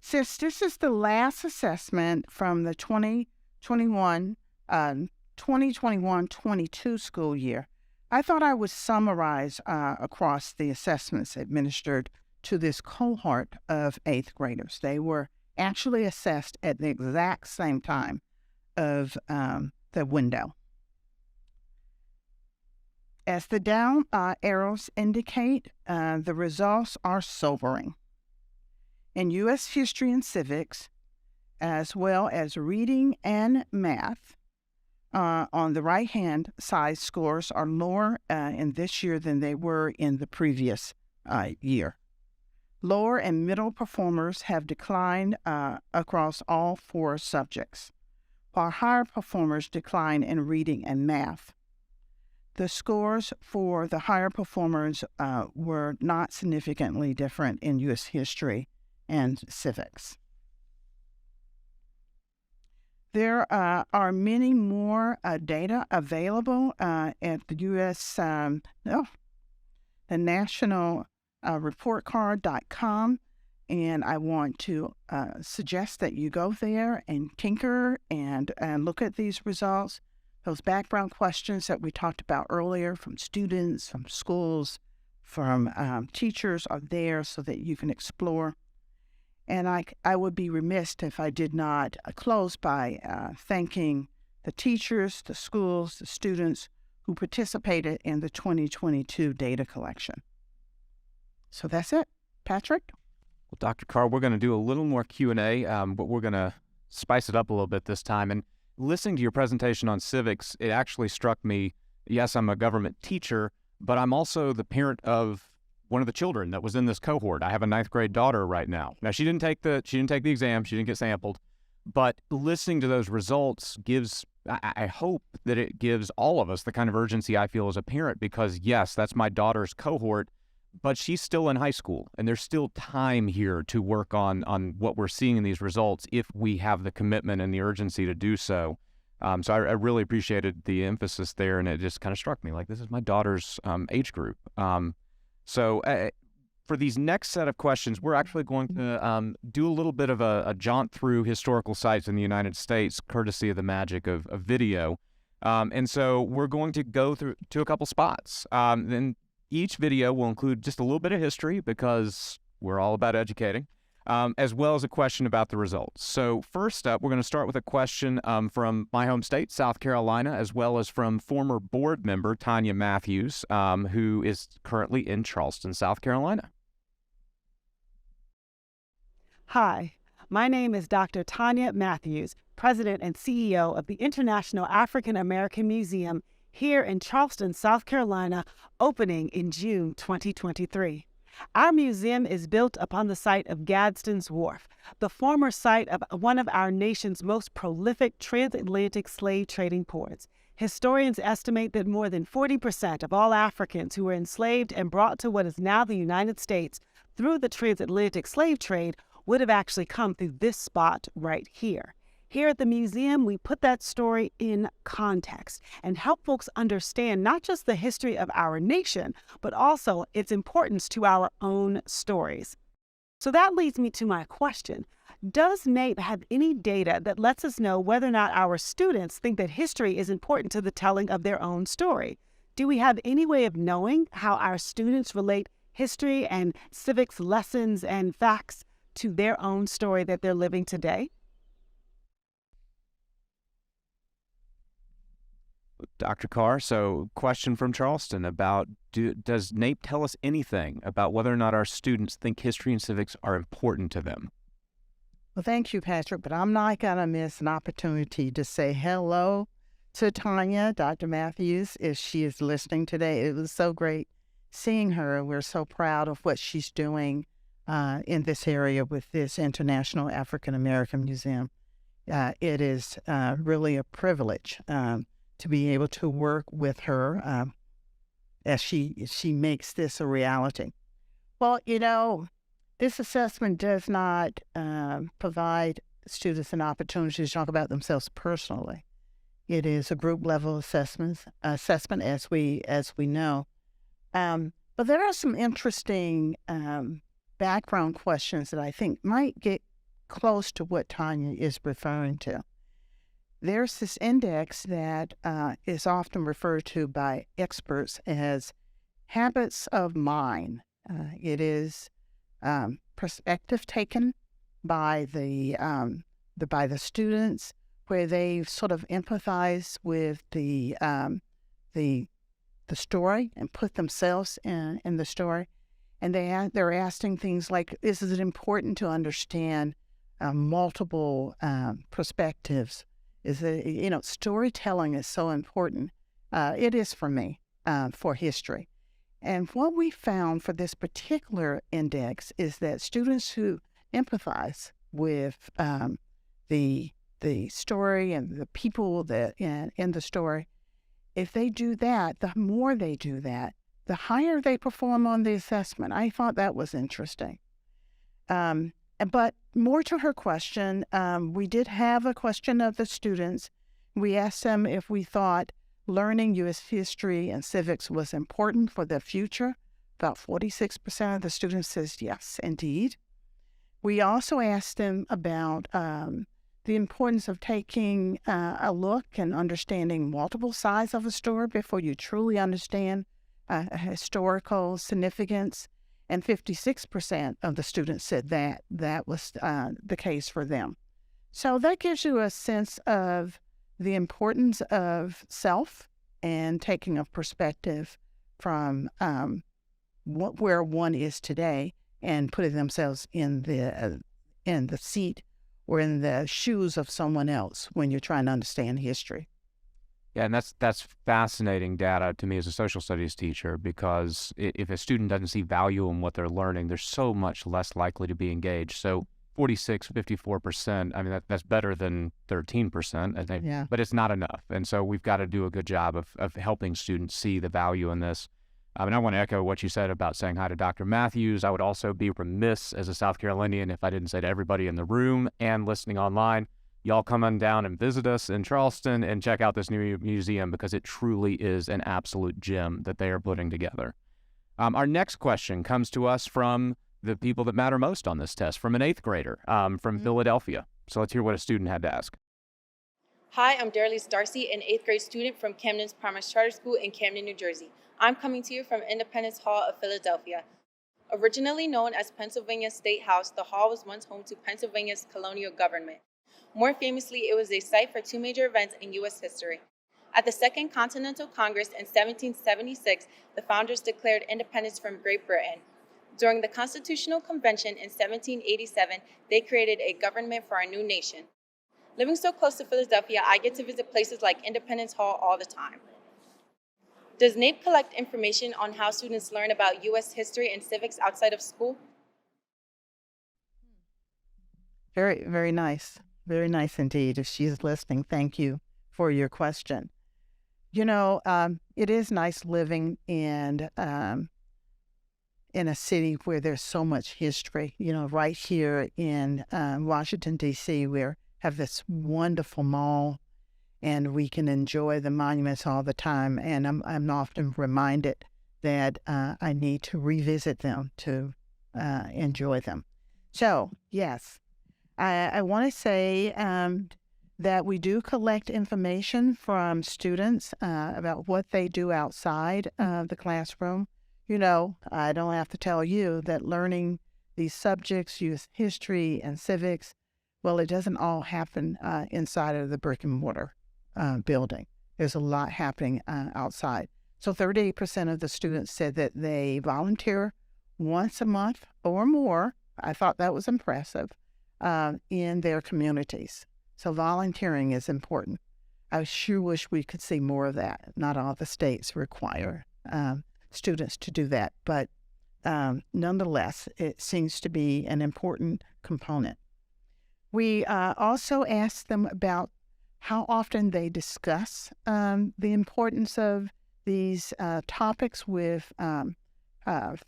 Since this is the last assessment from the 2021-22 school year, I thought I would summarize across the assessments administered to this cohort of 8th graders. They were actually assessed at the exact same time of the window. As the down arrows indicate, the results are sobering. In U.S. history and civics, as well as reading and math, on the right-hand side, scores are lower in this year than they were in the previous year. Lower and middle performers have declined across all 4 subjects, while higher performers decline in reading and math. The scores for the higher performers were not significantly different in U.S. history and civics. There are many more data available at the U.S. The National reportcard.com, and I want to suggest that you go there and tinker and look at these results. Those background questions that we talked about earlier from students, from schools, from teachers are there so that you can explore. And I would be remiss if I did not close by thanking the teachers, the schools, the students who participated in the 2022 data collection. So that's it. Patrick? Well, Dr. Carr, we're going to do a little more Q&A, but we're going to spice it up a little bit this time. And listening to your presentation on civics, it actually struck me, yes, I'm a government teacher, but I'm also the parent of one of the children that was in this cohort. I have a 9th grade daughter right now. Now, she didn't take the exam, she didn't get sampled, but listening to those results gives, I hope that it gives all of us the kind of urgency I feel as a parent, because yes, that's my daughter's cohort, but she's still in high school, and there's still time here to work on what we're seeing in these results if we have the commitment and the urgency to do so. So I really appreciated the emphasis there, and it just kind of struck me like this is my daughter's age group. So for these next set of questions, we're actually going to do a little bit of a jaunt through historical sites in the United States, courtesy of the magic of video. And so we're going to go through to a couple spots. Then each video will include just a little bit of history, because we're all about educating, as well as a question about the results. So first up, we're going to start with a question from my home state, South Carolina, as well as from former board member Tanya Matthews, who is currently in Charleston, South Carolina. Hi, my name is Dr. Tanya Matthews, President and CEO of the International African American Museum here in Charleston, South Carolina, opening in June 2023. Our museum is built upon the site of Gadsden's Wharf, the former site of one of our nation's most prolific transatlantic slave trading ports. Historians estimate that more than 40% of all Africans who were enslaved and brought to what is now the United States through the transatlantic slave trade would have actually come through this spot right here. Here at the museum, we put that story in context and help folks understand not just the history of our nation, but also its importance to our own stories. So that leads me to my question. Does NAEP have any data that lets us know whether or not our students think that history is important to the telling of their own story? Do we have any way of knowing how our students relate history and civics lessons and facts to their own story that they're living today? Dr. Carr, so question from Charleston about, does NAEP tell us anything about whether or not our students think history and civics are important to them? Well, thank you, Patrick, but I'm not going to miss an opportunity to say hello to Tanya, Dr. Matthews, if she is listening today. It was so great seeing her. We're so proud of what she's doing in this area with this International African American Museum. It is really a privilege to be able to work with her as she makes this a reality. Well, you know, this assessment does not provide students an opportunity to talk about themselves personally. It is a group level assessment as we know. But there are some interesting background questions that I think might get close to what Tanya is referring to. There's this index that is often referred to by experts as habits of mind. It is perspective taken by the students, where they sort of empathize with the story and put themselves in the story, and they're asking things like, is it important to understand multiple perspectives? Is it, storytelling is so important. It is for me for history. And what we found for this particular index is that students who empathize with the story and the people that in the story, if they do that, the more they do that, the higher they perform on the assessment. I thought that was interesting. But more to her question, we did have a question of the students. We asked them if we thought learning U.S. history and civics was important for the future. About 46% of the students says yes, indeed. We also asked them about the importance of taking a look and understanding multiple sides of a story before you truly understand historical significance. And 56% of the students said that was the case for them. So that gives you a sense of the importance of self and taking a perspective from where one is today and putting themselves in the seat or in the shoes of someone else when you're trying to understand history. Yeah, and that's fascinating data to me as a social studies teacher, because if a student doesn't see value in what they're learning, they're so much less likely to be engaged. So 54%, I mean, that's better than 13%, I think, Yeah. but it's not enough. And so we've got to do a good job of helping students see the value in this. And I want to echo what you said about saying hi to Dr. Matthews. I would also be remiss as a South Carolinian if I didn't say to everybody in the room and listening online, y'all come on down and visit us in Charleston and check out this new museum, because it truly is an absolute gem that they are putting together. Our next question comes to us from the people that matter most on this test, from an 8th grader from Philadelphia. So let's hear what a student had to ask. Hi, I'm Darlise Darcy, an 8th grade student from Camden's Promise Charter School in Camden, New Jersey. I'm coming to you from Independence Hall of Philadelphia. Originally known as Pennsylvania State House, the hall was once home to Pennsylvania's colonial government. More famously, it was a site for 2 major events in U.S. history. At the Second Continental Congress in 1776, the founders declared independence from Great Britain. During the Constitutional Convention in 1787, they created a government for our new nation. Living so close to Philadelphia, I get to visit places like Independence Hall all the time. Does NAEP collect information on how students learn about U.S. history and civics outside of school? Very, very nice. Very nice indeed. If she's listening, thank you for your question. It is nice living in a city where there's so much history. Right here in Washington, D.C., we have this wonderful mall, and we can enjoy the monuments all the time. And I'm often reminded that I need to revisit them to enjoy them. So, yes. I want to say that we do collect information from students about what they do outside of the classroom. I don't have to tell you that learning these subjects, youth history and civics, well, it doesn't all happen inside of the brick and mortar building. There's a lot happening outside. So 38% of the students said that they volunteer once a month or more. I thought that was impressive. In their communities. So volunteering is important. I sure wish we could see more of that. Not all the states require students to do that, but nonetheless, it seems to be an important component. We also asked them about how often they discuss the importance of these topics with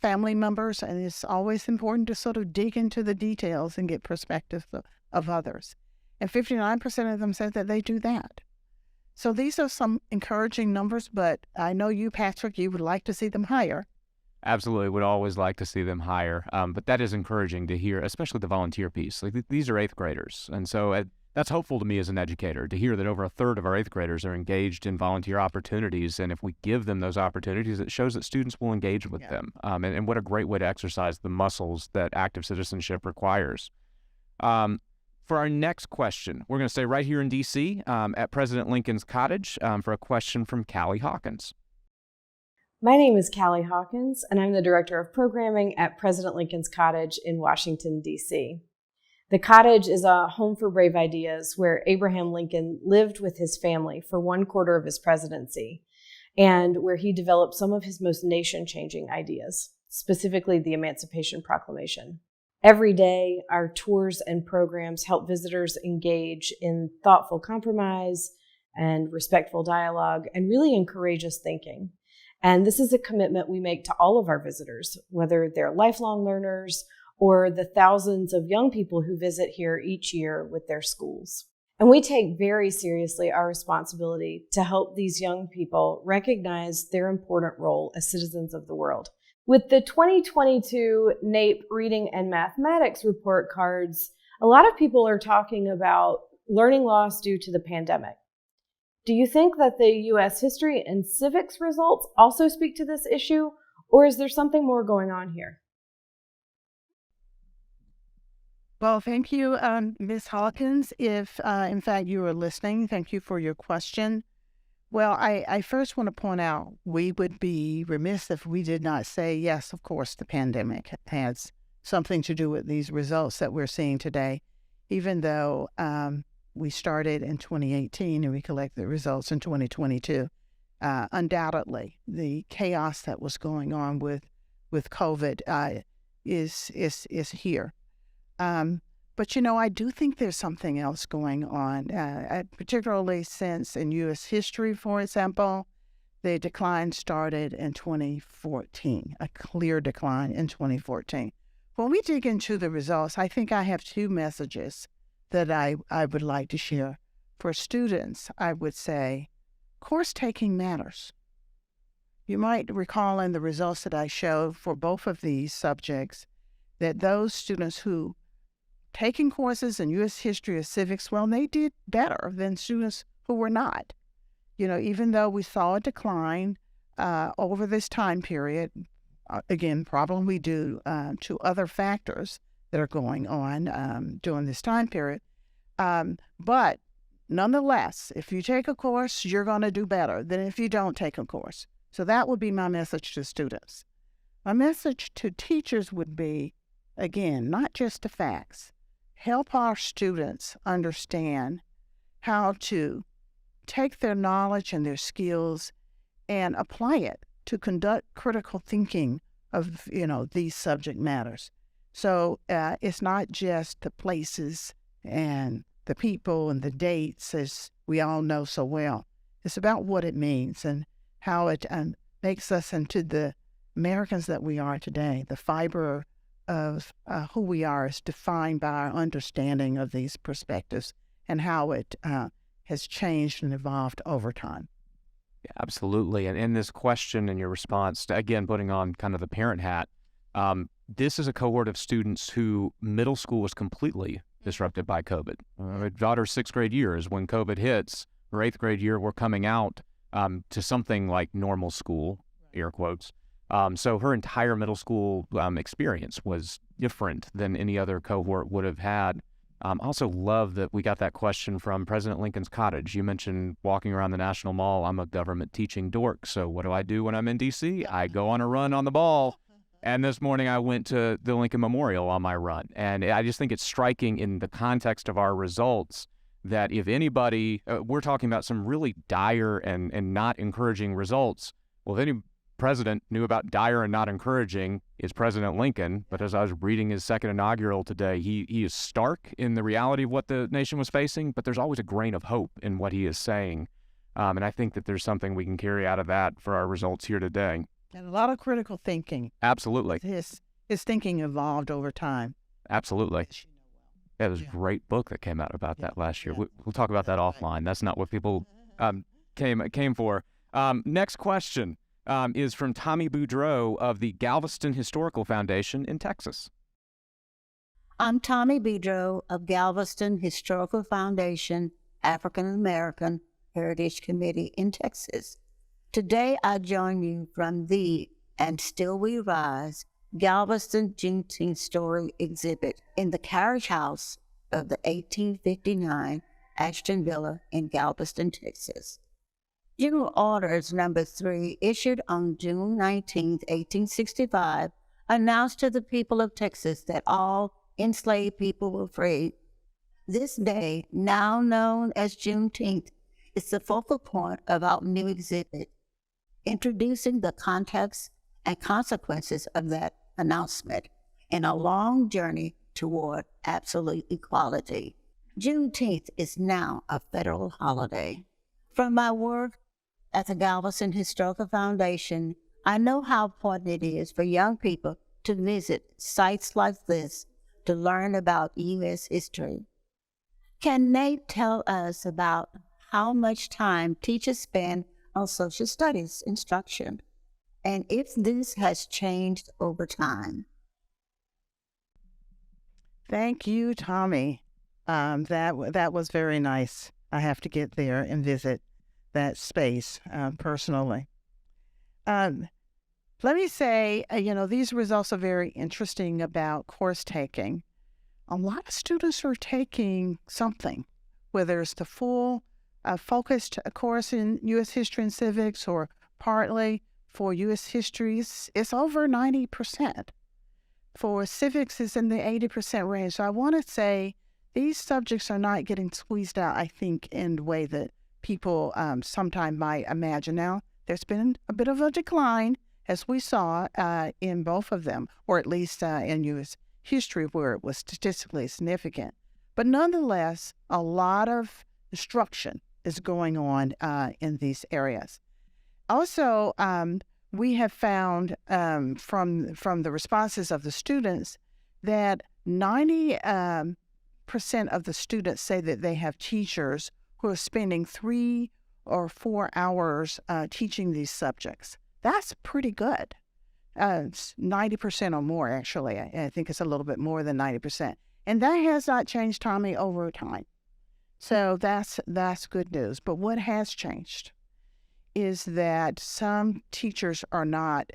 family members, and it's always important to sort of dig into the details and get perspectives of others. And 59% of them said that they do that. So these are some encouraging numbers, but I know you, Patrick, you would like to see them higher. Absolutely. Would always like to see them higher. But that is encouraging to hear, especially the volunteer piece. Like these are eighth graders. And so that's hopeful to me as an educator to hear that over a third of our eighth graders are engaged in volunteer opportunities. And if we give them those opportunities, it shows that students will engage with them. And what a great way to exercise the muscles that active citizenship requires. For our next question, we're going to stay right here in D.C. At President Lincoln's Cottage for a question from Callie Hawkins. My name is Callie Hawkins, and I'm the Director of Programming at President Lincoln's Cottage in Washington, D.C. The Cottage is a home for brave ideas where Abraham Lincoln lived with his family for 1/4 of his presidency, and where he developed some of his most nation-changing ideas, specifically the Emancipation Proclamation. Every day, our tours and programs help visitors engage in thoughtful compromise and respectful dialogue and really in courageous thinking. And this is a commitment we make to all of our visitors, whether they're lifelong learners or the thousands of young people who visit here each year with their schools. And we take very seriously our responsibility to help these young people recognize their important role as citizens of the world. With the 2022 NAEP Reading and Mathematics report cards, a lot of people are talking about learning loss due to the pandemic. Do you think that the U.S. history and civics results also speak to this issue, or is there something more going on here? Well, thank you, Ms. Hawkins. If, in fact, you are listening, thank you for your question. Well, I first want to point out we would be remiss if we did not say, yes, of course, the pandemic has something to do with these results that we're seeing today, even though we started in 2018 and we collected the results in 2022. Undoubtedly, the chaos that was going on with COVID is here. But, I do think there's something else going on, particularly since in U.S. history, for example, the decline started in 2014, a clear decline in 2014. When we dig into the results, I think I have two messages that I would like to share. For students, I would say course taking matters. You might recall in the results that I showed for both of these subjects that those students who taking courses in U.S. history or civics, well, they did better than students who were not. Even though we saw a decline over this time period, again, probably due to other factors that are going on during this time period. But nonetheless, if you take a course, you're going to do better than if you don't take a course. So that would be my message to students. My message to teachers would be, again, not just the facts. Help our students understand how to take their knowledge and their skills and apply it to conduct critical thinking of, these subject matters. So it's not just the places and the people and the dates, as we all know so well. It's about what it means and how it makes us into the Americans that we are today. The fiber of who we are is defined by our understanding of these perspectives and how it has changed and evolved over time. Yeah, absolutely. And in this question and your response, again, putting on kind of the parent hat, this is a cohort of students who middle school was completely disrupted by COVID. My daughter's 6th grade year is when COVID hits. Her 8th grade year, we're coming out to something like normal school, air quotes. So her entire middle school experience was different than any other cohort would have had. I also love that we got that question from President Lincoln's Cottage. You mentioned walking around the National Mall. I'm a government teaching dork, so what do I do when I'm in D.C.? I go on a run on the ball. And this morning I went to the Lincoln Memorial on my run. And I just think it's striking in the context of our results that if anybody, we're talking about some really dire and not encouraging results. Well, if any president knew about dire and not encouraging, is President Lincoln. But as I was reading his second inaugural today, he is stark in the reality of what the nation was facing, but there's always a grain of hope in what he is saying. And I think that there's something we can carry out of that for our results here today. And a lot of critical thinking. Absolutely. His thinking evolved over time. Absolutely. Yeah, there's a great book that came out about that last year. We'll talk about that offline. That's not what people came for. Next question. is from Tommy Boudreau of the Galveston Historical Foundation in Texas. I'm Tommy Boudreau of Galveston Historical Foundation, African American Heritage Committee in Texas. Today I join you from the And Still We Rise Galveston Juneteenth Story exhibit in the carriage house of the 1859 Ashton Villa in Galveston, Texas. General Orders Number 3, issued on June 19, 1865, announced to the people of Texas that all enslaved people were free. This day, now known as Juneteenth, is the focal point of our new exhibit, introducing the context and consequences of that announcement in a long journey toward absolute equality. Juneteenth is now a federal holiday. From my work at the Galveston Historical Foundation, I know how important it is for young people to visit sites like this to learn about U.S. history. Can Nate tell us about how much time teachers spend on social studies instruction, and if this has changed over time? Thank you, Tommy. That was very nice. I have to get there and visit that space personally. Let me say, these results are very interesting about course taking. A lot of students are taking something, whether it's the full focused course in U.S. history and civics or partly for U.S. history. It's over 90%. For civics, it's in the 80% range. So I want to say these subjects are not getting squeezed out, I think, in the way that people sometimes might imagine. Now, there's been a bit of a decline, as we saw in both of them, or at least in U.S. history where it was statistically significant. But nonetheless, a lot of instruction is going on in these areas. Also, we have found from the responses of the students that 90% of the students say that they have teachers who are spending 3 or 4 hours teaching these subjects. That's pretty good. It's 90% or more, actually. I think it's a little bit more than 90%. And that has not changed, Tommy, over time. So that's good news. But what has changed is that some teachers are not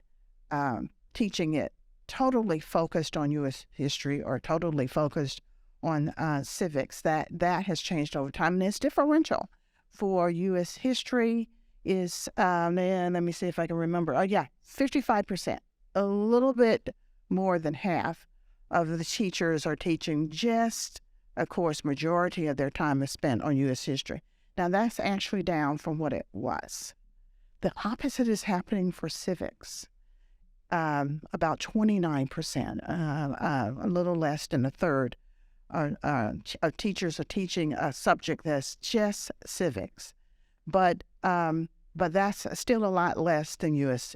teaching it totally focused on U.S. history or totally focused on civics. That has changed over time, and it's differential. For U.S. history is, let me see if I can remember. 55%. A little bit more than half of the teachers are teaching just, of course, majority of their time is spent on U.S. history. Now, that's actually down from what it was. The opposite is happening for civics. About 29%, a little less than a third of teachers are teaching a subject that's just civics. But that's still a lot less than U.S.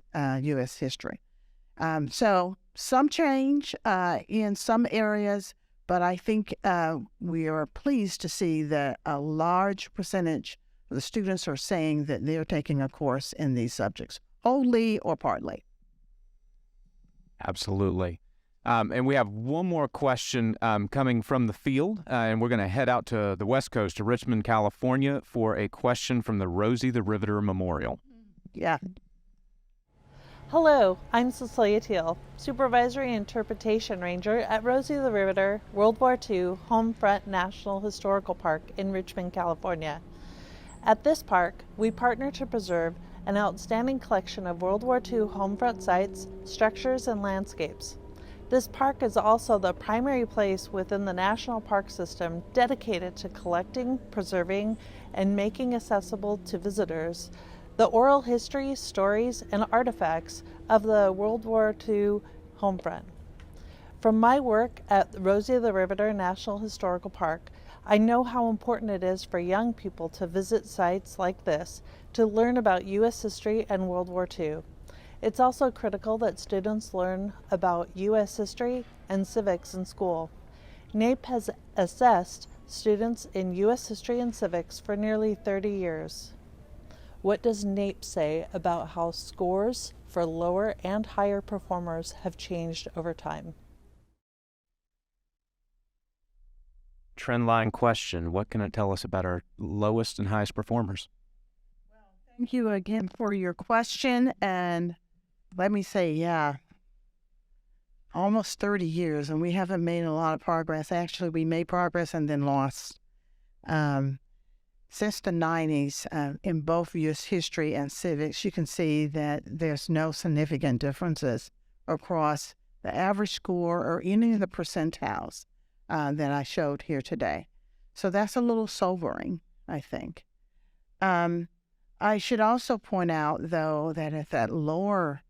history. So some change in some areas, but I think we are pleased to see that a large percentage of the students are saying that they're taking a course in these subjects, wholly or partly. Absolutely. And we have one more question coming from the field, and we're going to head out to the West Coast, to Richmond, California, for a question from the Rosie the Riveter Memorial. Yeah. Hello, I'm Cecilia Teal, Supervisory Interpretation Ranger at Rosie the Riveter World War II Homefront National Historical Park in Richmond, California. At this park, we partner to preserve an outstanding collection of World War II homefront sites, structures, and landscapes. This park is also the primary place within the National Park System dedicated to collecting, preserving, and making accessible to visitors the oral history, stories, and artifacts of the World War II homefront. From my work at Rosie the Riveter National Historical Park, I know how important it is for young people to visit sites like this to learn about U.S. history and World War II. It's also critical that students learn about U.S. history and civics in school. NAEP has assessed students in U.S. history and civics for nearly 30 years. What does NAEP say about how scores for lower and higher performers have changed over time? Trendline question. What can it tell us about our lowest and highest performers? Thank you again for your question. And let me say, yeah, almost 30 years, and we haven't made a lot of progress. Actually, we made progress and then lost. Since the 90s, in both U.S. history and civics, you can see that there's no significant differences across the average score or any of the percentiles that I showed here today. So that's a little sobering, I think. I should also point out, though, that at that lower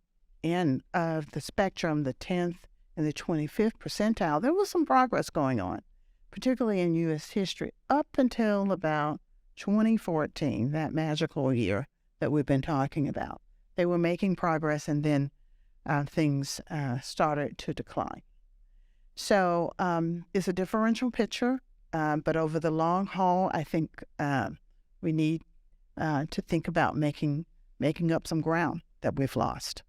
end of the spectrum, the 10th and the 25th percentile, there was some progress going on, particularly in U.S. history, up until about 2014, that magical year that we've been talking about. They were making progress, and then things started to decline. So it's a differential picture, but over the long haul, I think we need to think about making up some ground that we've lost.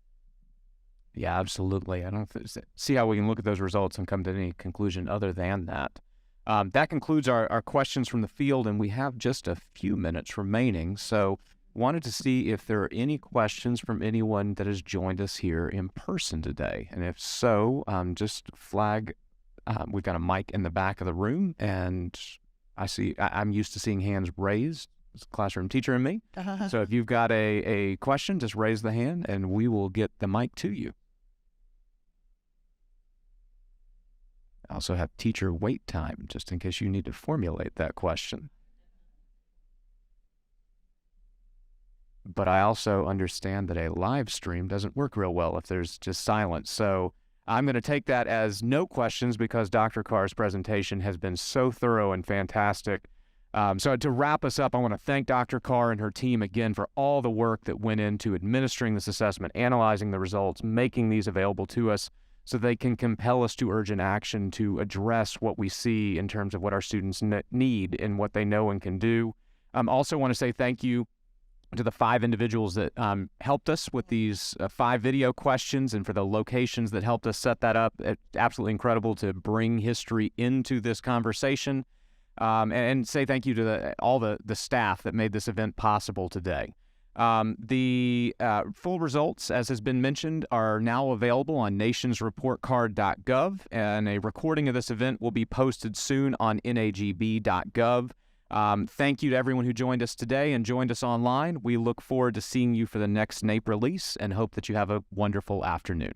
Yeah, absolutely. I don't see how we can look at those results and come to any conclusion other than that. That concludes our questions from the field, and we have just a few minutes remaining. So wanted to see if there are any questions from anyone that has joined us here in person today. And if so, just flag. We've got a mic in the back of the room, and I'm used to seeing hands raised. It's a classroom teacher and me. So if you've got a question, just raise the hand, and we will get the mic to you. I also have teacher wait time, just in case you need to formulate that question. But I also understand that a live stream doesn't work real well if there's just silence. So I'm going to take that as no questions because Dr. Carr's presentation has been so thorough and fantastic. So to wrap us up, I want to thank Dr. Carr and her team again for all the work that went into administering this assessment, analyzing the results, making these available to us so they can compel us to urgent action to address what we see in terms of what our students need and what they know and can do. Also want to say thank you to the 5 individuals that helped us with these 5 video questions and for the locations that helped us set that up. It's absolutely incredible to bring history into this conversation. And say thank you to all the staff that made this event possible today. The full results, as has been mentioned, are now available on nationsreportcard.gov, and a recording of this event will be posted soon on nagb.gov. Thank you to everyone who joined us today and joined us online. We look forward to seeing you for the next NAEP release and hope that you have a wonderful afternoon.